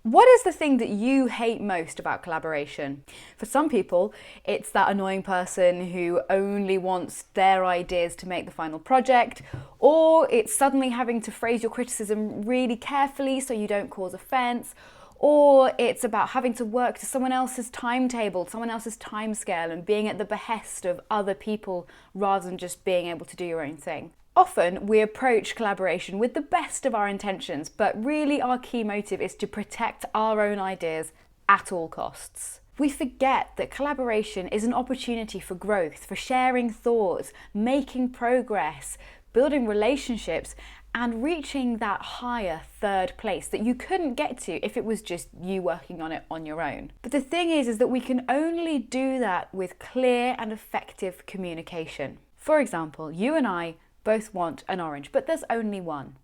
What is the thing that you hate most about collaboration? For some people, it's that annoying person who only wants their ideas to make the final project, or it's suddenly having to phrase your criticism really carefully so you don't cause offense, or it's about having to work to someone else's timetable, someone else's timescale, and being at the behest of other people rather than just being able to do your own thing. Often we approach collaboration with the best of our intentions, but really our key motive is to protect our own ideas at all costs. We forget that collaboration is an opportunity for growth, for sharing thoughts, making progress, building relationships, and reaching that higher third place that you couldn't get to if it was just you working on it on your own. But the thing is that we can only do that with clear and effective communication. For example, you and I both want an orange, but there's only one.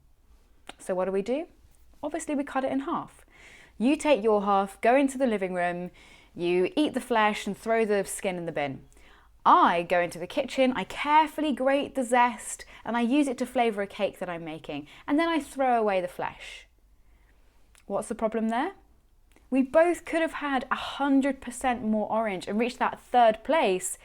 So what do? Obviously we cut it in half. You take your half, go into the living room, you eat the flesh and throw the skin in the bin. I go into the kitchen, I carefully grate the zest, and I use it to flavour a cake that I'm making, and then I throw away the flesh. What's the problem there? We both could have had 100% more orange and reached that third place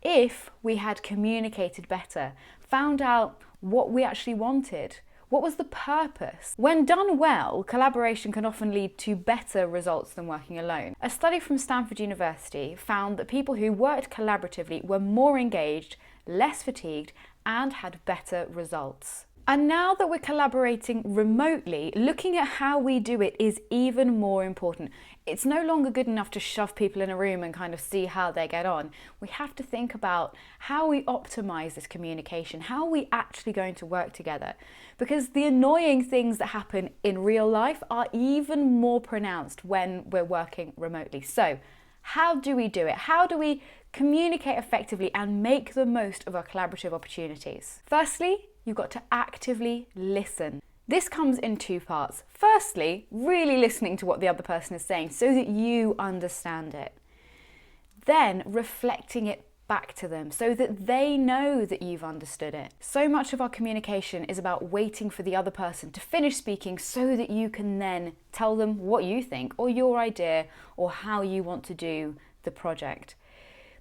if we had communicated better, found out what we actually wanted. What was the purpose? When done well, collaboration can often lead to better results than working alone. A study from Stanford University found that people who worked collaboratively were more engaged, less fatigued, and had better results. And now that we're collaborating remotely, looking at how we do it is even more important. It's no longer good enough to shove people in a room and kind of see how they get on. We have to think about how we optimize this communication, how are we actually going to work together? Because the annoying things that happen in real life are even more pronounced when we're working remotely. So, how do we do it? How do we communicate effectively and make the most of our collaborative opportunities? Firstly, you've got to actively listen. This comes in two parts. Firstly, really listening to what the other person is saying so that you understand it. Then reflecting it back to them so that they know that you've understood it. So much of our communication is about waiting for the other person to finish speaking so that you can then tell them what you think or your idea or how you want to do the project.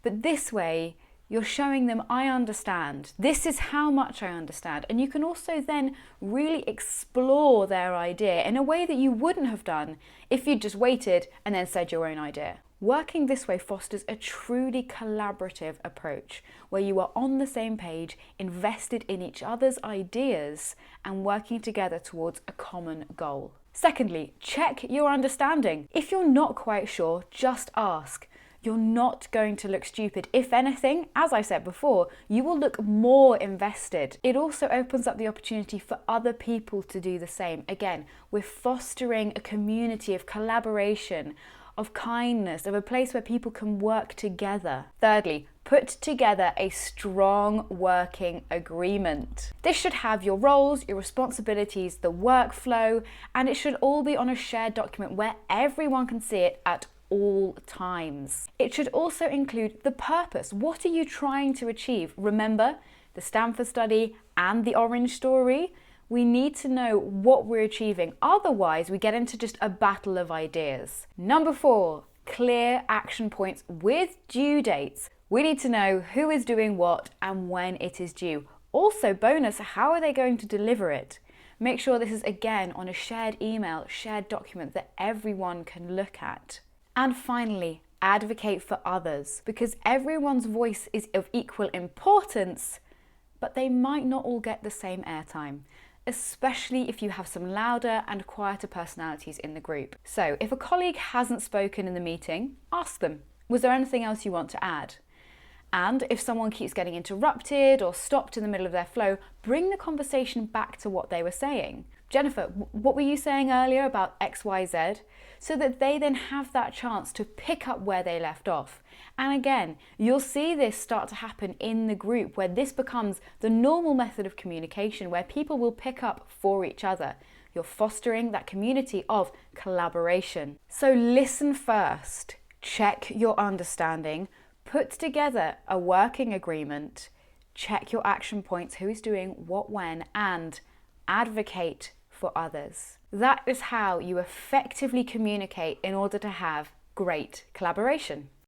But this way, you're showing them, I understand. This is how much I understand. And you can also then really explore their idea in a way that you wouldn't have done if you'd just waited and then said your own idea. Working this way fosters a truly collaborative approach where you are on the same page, invested in each other's ideas and working together towards a common goal. Secondly, check your understanding. If you're not quite sure, just ask. You're not going to look stupid. If anything, as I said before, you will look more invested. It also opens up the opportunity for other people to do the same. Again, we're fostering a community of collaboration, of kindness, of a place where people can work together. Thirdly, put together a strong working agreement. This should have your roles, your responsibilities, the workflow, and it should all be on a shared document where everyone can see it at all times. It should also include the purpose. What are you trying to achieve? Remember the Stanford study and the Orange story? We need to know what we're achieving. Otherwise, we get into just a battle of ideas. Number 4, clear action points with due dates. We need to know who is doing what and when it is due. Also, bonus, how are they going to deliver it? Make sure this is again on a shared email, shared document that everyone can look at. And finally, advocate for others, because everyone's voice is of equal importance, but they might not all get the same airtime, especially if you have some louder and quieter personalities in the group. So if a colleague hasn't spoken in the meeting, ask them, was there anything else you want to add? And if someone keeps getting interrupted or stopped in the middle of their flow, bring the conversation back to what they were saying. Jennifer, what were you saying earlier about XYZ? So that they then have that chance to pick up where they left off. And again, you'll see this start to happen in the group where this becomes the normal method of communication where people will pick up for each other. You're fostering that community of collaboration. So listen first, check your understanding, put together a working agreement, check your action points, who is doing what when, and advocate for others. That is how you effectively communicate in order to have great collaboration.